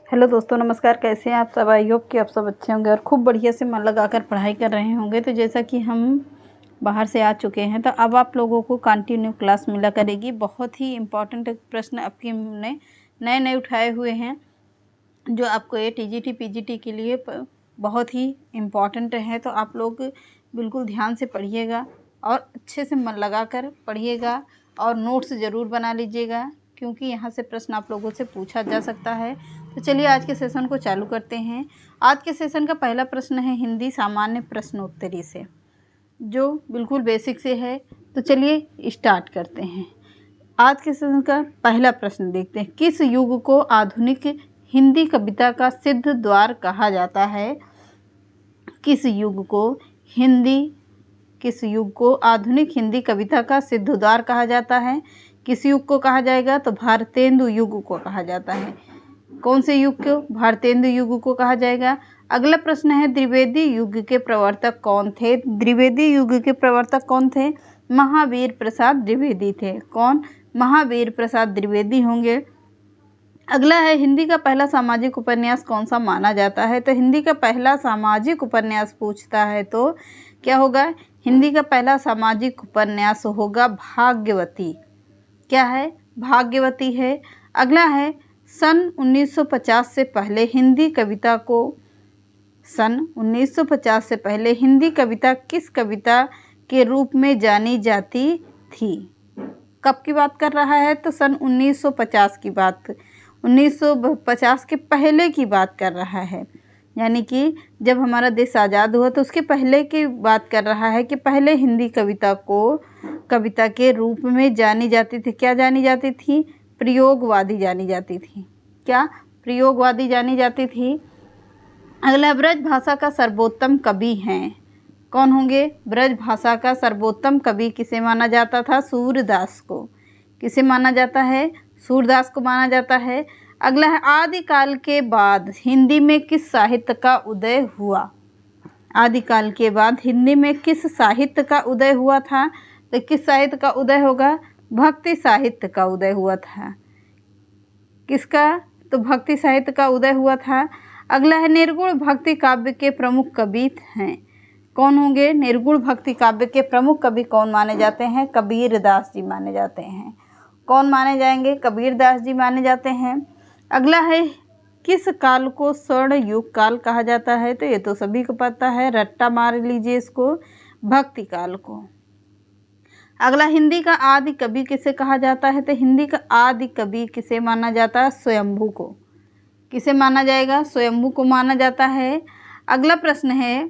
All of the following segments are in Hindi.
हेलो दोस्तों, नमस्कार। कैसे हैं आप सब? आई होप कि आप सब अच्छे होंगे और खूब बढ़िया से मन लगाकर पढ़ाई कर रहे होंगे। तो जैसा कि हम बाहर से आ चुके हैं, तो अब आप लोगों को कंटिन्यू क्लास मिला करेगी। बहुत ही इम्पोर्टेंट प्रश्न आपके हमने नए नए उठाए हुए हैं, जो आपको ये टीजीटी पीजीटी के लिए बहुत ही इम्पोर्टेंट है। तो आप लोग बिल्कुल ध्यान से पढ़िएगा और अच्छे से मन लगाकर पढ़िएगा और नोट्स ज़रूर बना लीजिएगा, क्योंकि यहाँ से प्रश्न आप लोगों से पूछा जा सकता है। तो चलिए आज के सेशन को चालू करते हैं। आज के सेशन का पहला प्रश्न है हिंदी सामान्य प्रश्नोत्तरी से, जो बिल्कुल बेसिक से है। तो चलिए स्टार्ट करते हैं। आज के सेशन का पहला प्रश्न देखते हैं। किस युग को आधुनिक हिंदी कविता का सिद्ध द्वार कहा जाता है? किस युग को आधुनिक हिंदी कविता का सिद्ध द्वार कहा जाता है? किस युग को कहा जाएगा? तो भारतेंदु युग को कहा जाता है। कौन से युग को? भारतेंदु युग को कहा जाएगा। अगला प्रश्न है द्विवेदी युग के प्रवर्तक कौन थे? द्विवेदी युग के प्रवर्तक कौन थे? महावीर प्रसाद द्विवेदी थे। कौन? महावीर प्रसाद द्विवेदी होंगे। अगला है हिंदी का पहला सामाजिक उपन्यास कौन सा माना जाता है? तो हिंदी का पहला सामाजिक उपन्यास पूछता है तो क्या होगा? हिंदी का पहला सामाजिक उपन्यास होगा भाग्यवती। क्या है? भाग्यवती है। अगला है सन 1950 से पहले हिंदी कविता किस कविता के रूप में जानी जाती थी? कब की बात कर रहा है? तो सन 1950 की बात, 1950 के पहले की बात कर रहा है। यानी कि जब हमारा देश आज़ाद हुआ तो उसके पहले की बात कर रहा है कि पहले हिंदी कविता के रूप में जानी जाती थी। क्या जानी जाती थी? प्रयोगवादी जानी जाती थी। क्या? प्रयोगवादी जानी जाती थी। अगला ब्रज भाषा का सर्वोत्तम कवि हैं कौन होंगे? ब्रज भाषा का सर्वोत्तम कवि किसे माना जाता था? सूरदास को। किसे माना जाता है? सूरदास को माना जाता है। अगला है आदिकाल के बाद हिंदी में किस साहित्य का उदय हुआ? आदिकाल के बाद हिंदी में किस साहित्य का उदय हुआ था? तो किस साहित्य का उदय होगा? भक्ति साहित्य का उदय हुआ था। किसका? तो भक्ति साहित्य का उदय हुआ था। अगला है निर्गुण भक्ति काव्य के प्रमुख कवि हैं कौन होंगे? निर्गुण भक्ति काव्य के प्रमुख कवि कौन माने जाते हैं? कबीरदास जी माने जाते हैं। कौन माने जाएंगे? कबीरदास जी माने जाते हैं। अगला है किस काल को स्वर्ण युग काल कहा जाता है? तो ये तो सभी को पता है, रट्टा मार लीजिए इसको, भक्ति काल को। अगला हिंदी का आदि कवि किसे कहा जाता है? तो हिंदी का आदि कवि किसे माना जाता है? स्वयंभू को। किसे माना जाएगा? स्वयंभू को माना जाता है। अगला प्रश्न है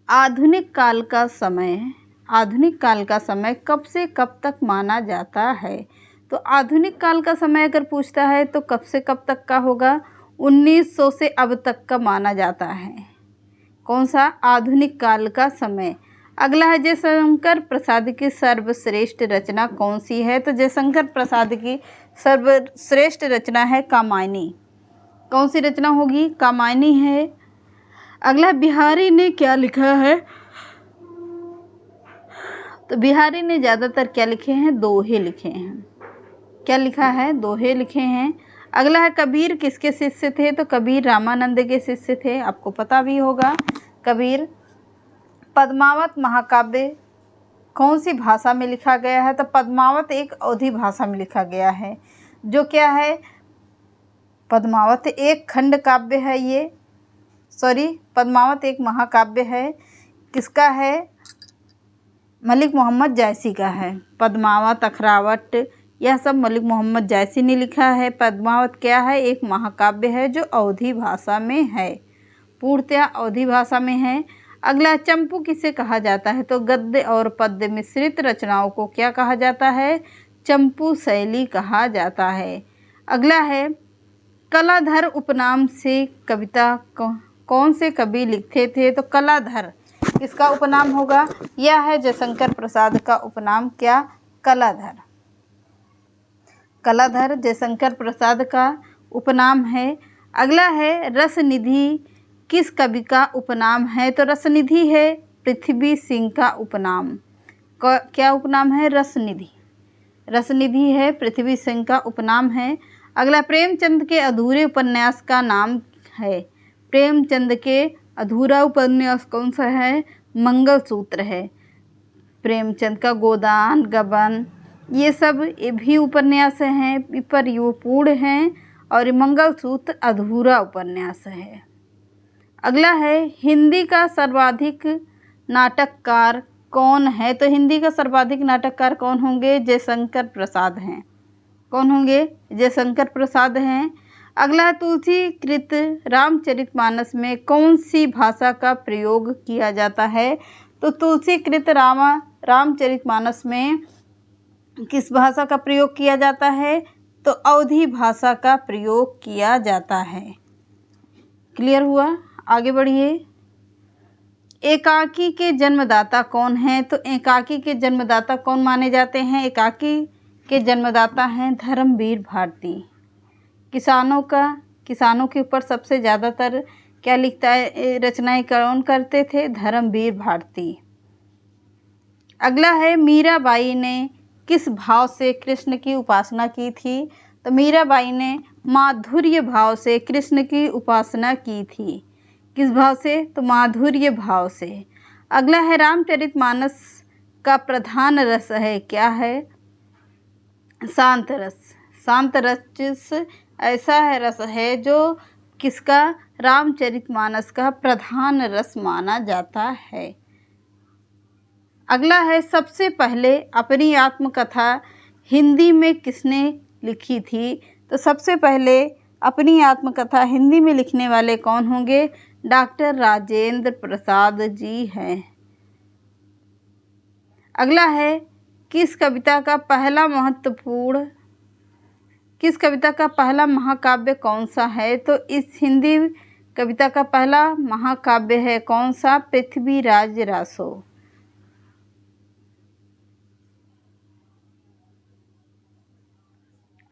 आधुनिक काल का समय कब से कब तक माना जाता है? तो आधुनिक काल का समय अगर पूछता है तो कब से कब तक का होगा? 1900 से अब तक का माना जाता है। कौन सा? आधुनिक काल का समय। अगला है जयशंकर प्रसाद की सर्वश्रेष्ठ रचना कौन सी है? तो जयशंकर प्रसाद की सर्वश्रेष्ठ रचना है कामायनी। कौन सी रचना होगी? कामायनी है। अगला बिहारी ने क्या लिखा है? तो बिहारी ने ज़्यादातर क्या लिखे हैं? दोहे लिखे हैं। क्या लिखा है? दोहे लिखे हैं। अगला है कबीर किसके शिष्य थे? तो कबीर रामानंद के शिष्य थे। आपको पता भी होगा कबीर। पद्मावत महाकाव्य कौन सी भाषा में लिखा गया है? तो पद्मावत एक अवधी भाषा में लिखा गया है। जो क्या है? पद्मावत एक खंड काव्य है। पद्मावत एक महाकाव्य है। किसका है? मलिक मोहम्मद जायसी का है। पद्मावत, अखरावट, यह सब मलिक मोहम्मद जायसी ने लिखा है। पद्मावत क्या है? एक महाकाव्य है जो अवधी भाषा में है, पूर्णतया अवधी भाषा में है। अगला चंपू किसे कहा जाता है? तो गद्य और पद्य मिश्रित रचनाओं को क्या कहा जाता है? चंपू शैली कहा जाता है। अगला है कलाधर उपनाम से कविता कौन से कवि लिखते थे? तो कलाधर किसका उपनाम होगा? यह है जयशंकर प्रसाद का उपनाम। क्या? कलाधर। कलाधर जयशंकर प्रसाद का उपनाम है। अगला है रसनिधि किस कवि का उपनाम है? तो रसनिधि है पृथ्वी सिंह का उपनाम। क्या उपनाम है? रसनिधि। रसनिधि है पृथ्वी सिंह का उपनाम है। अगला, प्रेमचंद के अधूरे उपन्यास का नाम है। प्रेमचंद के अधूरा उपन्यास कौन सा है? मंगलसूत्र है। प्रेमचंद का गोदान, गबन, ये सब ये भी उपन्यास हैं, पर ये पूर्ण हैं, और मंगलसूत्र अधूरा उपन्यास है। अगला है, हिंदी का सर्वाधिक नाटककार कौन है? तो हिंदी का सर्वाधिक नाटककार कौन होंगे? जयशंकर प्रसाद हैं। कौन होंगे? जयशंकर प्रसाद हैं। अगला, तुलसीकृत रामचरितमानस में कौन सी भाषा का प्रयोग किया जाता है? तो तुलसीकृत रामचरितमानस में किस भाषा का प्रयोग किया जाता है? तो अवधी भाषा का प्रयोग किया जाता है। क्लियर हुआ? आगे बढ़िए। एकाकी के जन्मदाता कौन है? तो एकाकी के जन्मदाता कौन माने जाते हैं? एकाकी के जन्मदाता हैं धर्मवीर भारती। किसानों के ऊपर सबसे ज़्यादातर क्या लिखता है, रचनाएं कौन करते थे? धर्मवीर भारती। अगला है, मीराबाई ने किस भाव से कृष्ण की उपासना की थी? तो मीराबाई ने माधुर्य भाव से कृष्ण की उपासना की थी। किस भाव से? तो माधुर्य भाव से। अगला है, रामचरितमानस का प्रधान रस है, क्या है? शांत रस। शांत रस ऐसा है रस है जो किसका? रामचरितमानस का प्रधान रस माना जाता है। अगला है, सबसे पहले अपनी आत्मकथा हिंदी में किसने लिखी थी? तो सबसे पहले अपनी आत्मकथा हिंदी में लिखने वाले कौन होंगे? डॉक्टर राजेंद्र प्रसाद जी हैं। अगला है, किस कविता का पहला महाकाव्य कौन सा है? तो इस हिंदी कविता का पहला महाकाव्य है कौन सा? पृथ्वीराज रासो।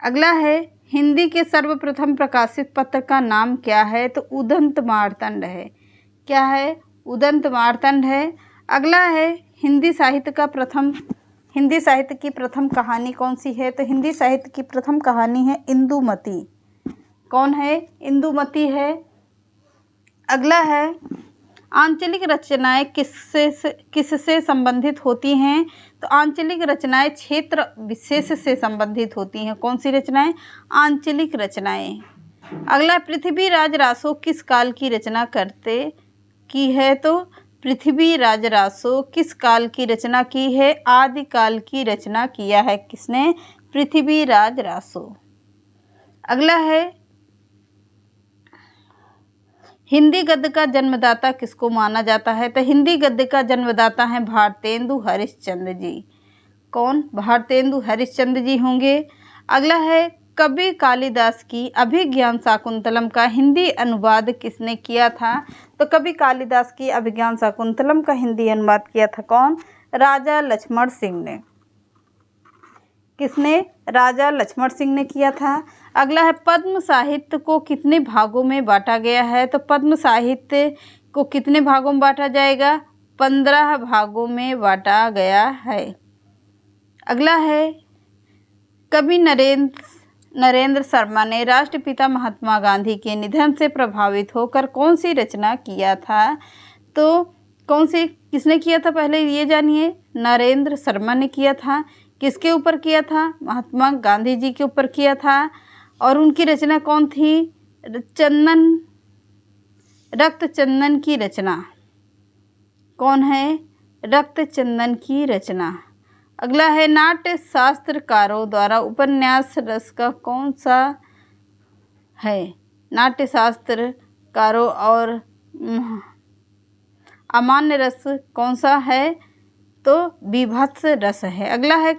अगला है, हिंदी के सर्वप्रथम प्रकाशित पत्र का नाम क्या है? तो उदंत मार्तंड है। क्या है? उदंत मार्तंड है। अगला है, हिंदी साहित्य की प्रथम कहानी कौन सी है? तो हिंदी साहित्य की प्रथम कहानी है इंदुमती। कौन है? इंदुमती है। अगला है, आंचलिक रचनाएं किससे संबंधित होती हैं? तो आंचलिक रचनाएं क्षेत्र विशेष से संबंधित होती हैं। कौन सी रचनाएं? आंचलिक रचनाएं। अगला, पृथ्वीराज रासो किस काल की रचना की है? तो पृथ्वीराज रासो किस काल की रचना की है? आदिकाल की रचना किया है। किसने? पृथ्वीराज रासो। अगला है, हिंदी गद्य का जन्मदाता किसको माना जाता है? तो हिंदी गद्य का जन्मदाता है भारतेंदु हरिश्चंद्र जी। कौन? भारतेंदु हरिश्चंद्र जी होंगे। अगला है, कवि कालिदास की अभिज्ञान शाकुंतलम का हिंदी अनुवाद किसने किया था? तो कवि कालिदास की अभिज्ञान शाकुंतलम का हिंदी अनुवाद किया था कौन? राजा लक्ष्मण सिंह ने। किसने? राजा लक्ष्मण सिंह ने किया था। अगला है, पद्म साहित्य को कितने भागों में बांटा गया है? तो पद्म साहित्य को कितने भागों में बांटा जाएगा? 15 भागों में बांटा गया है। अगला है, कवि नरेंद्र शर्मा ने राष्ट्रपिता महात्मा गांधी के निधन से प्रभावित होकर कौन सी रचना किया था? तो किसने किया था? पहले ये जानिए। नरेंद्र शर्मा ने किया था। किसके ऊपर किया था? महात्मा गांधी जी के ऊपर किया था। और उनकी रचना कौन थी? रक्त चंदन की रचना। कौन है? रक्त चंदन की रचना। अगला है, नाट्य शास्त्रकारों द्वारा उपन्यास रस का कौन सा है? नाट्य शास्त्रकारों और अमान्य रस कौन सा है? तो विभत्स रस है। अगला है,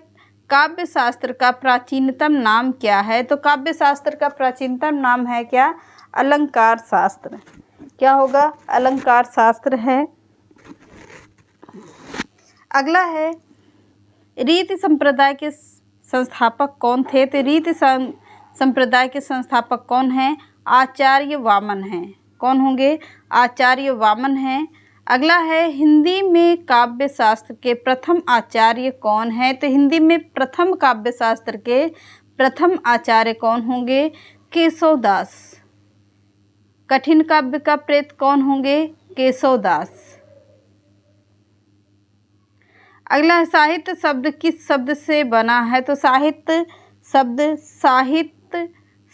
काव्य शास्त्र का प्राचीनतम नाम क्या है? तो काव्य शास्त्र का प्राचीनतम नाम है क्या? अलंकार शास्त्र। क्या होगा? अलंकार शास्त्र है। अगला है, रीति संप्रदाय के संस्थापक कौन थे? तो रीति संप्रदाय के संस्थापक कौन हैं? आचार्य वामन हैं। कौन होंगे? आचार्य वामन हैं। अगला है, हिंदी में काव्य शास्त्र के प्रथम आचार्य कौन है? तो हिंदी में प्रथम काव्य शास्त्र के प्रथम आचार्य कौन होंगे? केशवदास। कठिन काव्य का प्रेत कौन होंगे? केशवदास। अगला है साहित्य शब्द किस शब्द से बना है? तो साहित्य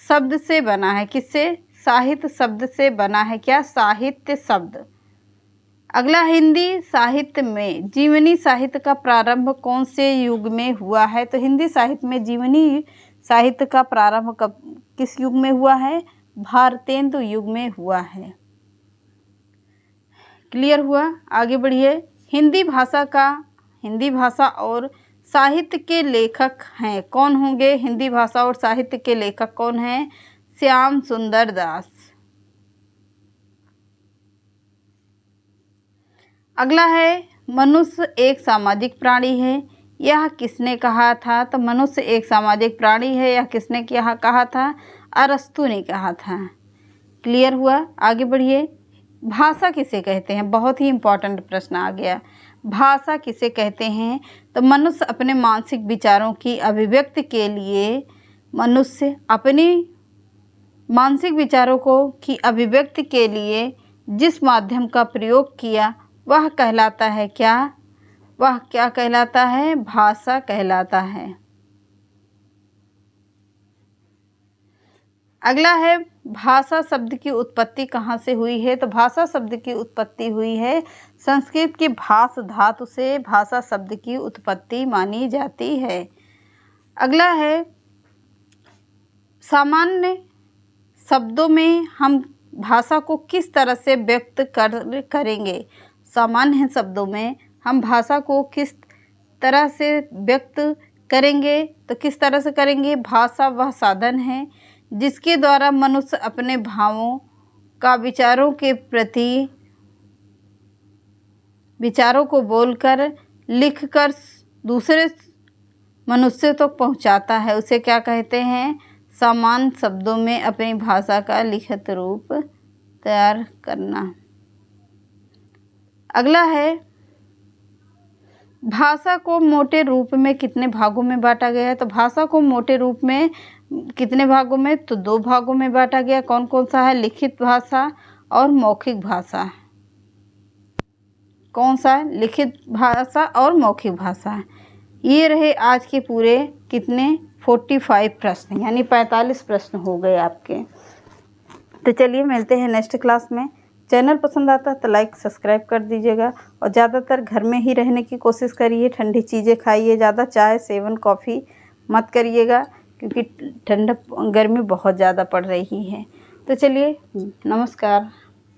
शब्द से बना है। किससे? साहित्य शब्द से बना है। क्या? साहित्य शब्द। अगला हिंदी साहित्य में जीवनी साहित्य का प्रारंभ कौन से युग में हुआ है? तो हिंदी साहित्य में जीवनी साहित्य का प्रारंभ किस युग में हुआ है? भारतेंदु युग में हुआ है। क्लियर हुआ? आगे बढ़िए। हिंदी भाषा और साहित्य के लेखक हैं कौन होंगे? हिंदी भाषा और साहित्य के लेखक कौन हैं? श्याम सुंदर दास। अगला है मनुष्य एक सामाजिक प्राणी है, यह किसने कहा था? तो मनुष्य एक सामाजिक प्राणी है, यह किसने कहा था? अरस्तु ने कहा था। क्लियर हुआ? आगे बढ़िए। भाषा किसे कहते हैं? बहुत ही इंपॉर्टेंट प्रश्न आ गया। भाषा किसे कहते हैं? तो मनुष्य अपने मानसिक विचारों की अभिव्यक्ति के लिए मानसिक विचारों की अभिव्यक्ति के लिए जिस माध्यम का प्रयोग किया वह कहलाता है क्या? वह क्या कहलाता है? भाषा कहलाता है। अगला है भाषा शब्द की उत्पत्ति कहाँ से हुई है? तो भाषा शब्द की उत्पत्ति हुई है संस्कृत के भाष धातु से भाषा शब्द की उत्पत्ति मानी जाती है। अगला है सामान्य शब्दों में हम भाषा को किस तरह से व्यक्त करेंगे? सामान्य शब्दों में हम भाषा को किस तरह से व्यक्त करेंगे? तो किस तरह से करेंगे? भाषा वह साधन है जिसके द्वारा मनुष्य अपने भावों का विचारों को बोलकर लिखकर दूसरे मनुष्य तक पहुंचाता है। उसे क्या कहते हैं? सामान्य शब्दों में अपनी भाषा का लिखित रूप तैयार करना। अगला है भाषा को मोटे रूप में कितने भागों में बांटा गया है? तो भाषा को मोटे रूप में कितने भागों में? तो 2 भागों में बांटा गया। कौन कौन सा है? लिखित भाषा और मौखिक भाषा। कौन सा? लिखित भाषा और मौखिक भाषा। ये रहे आज के पूरे कितने 45 प्रश्न, यानी 45 प्रश्न हो गए आपके। तो चलिए मिलते हैं नेक्स्ट क्लास में। चैनल पसंद आता है तो लाइक सब्सक्राइब कर दीजिएगा और ज़्यादातर घर में ही रहने की कोशिश करिए। ठंडी चीज़ें खाइए, ज़्यादा चाय सेवन कॉफ़ी मत करिएगा क्योंकि गर्मी बहुत ज़्यादा पड़ रही है। तो चलिए नमस्कार।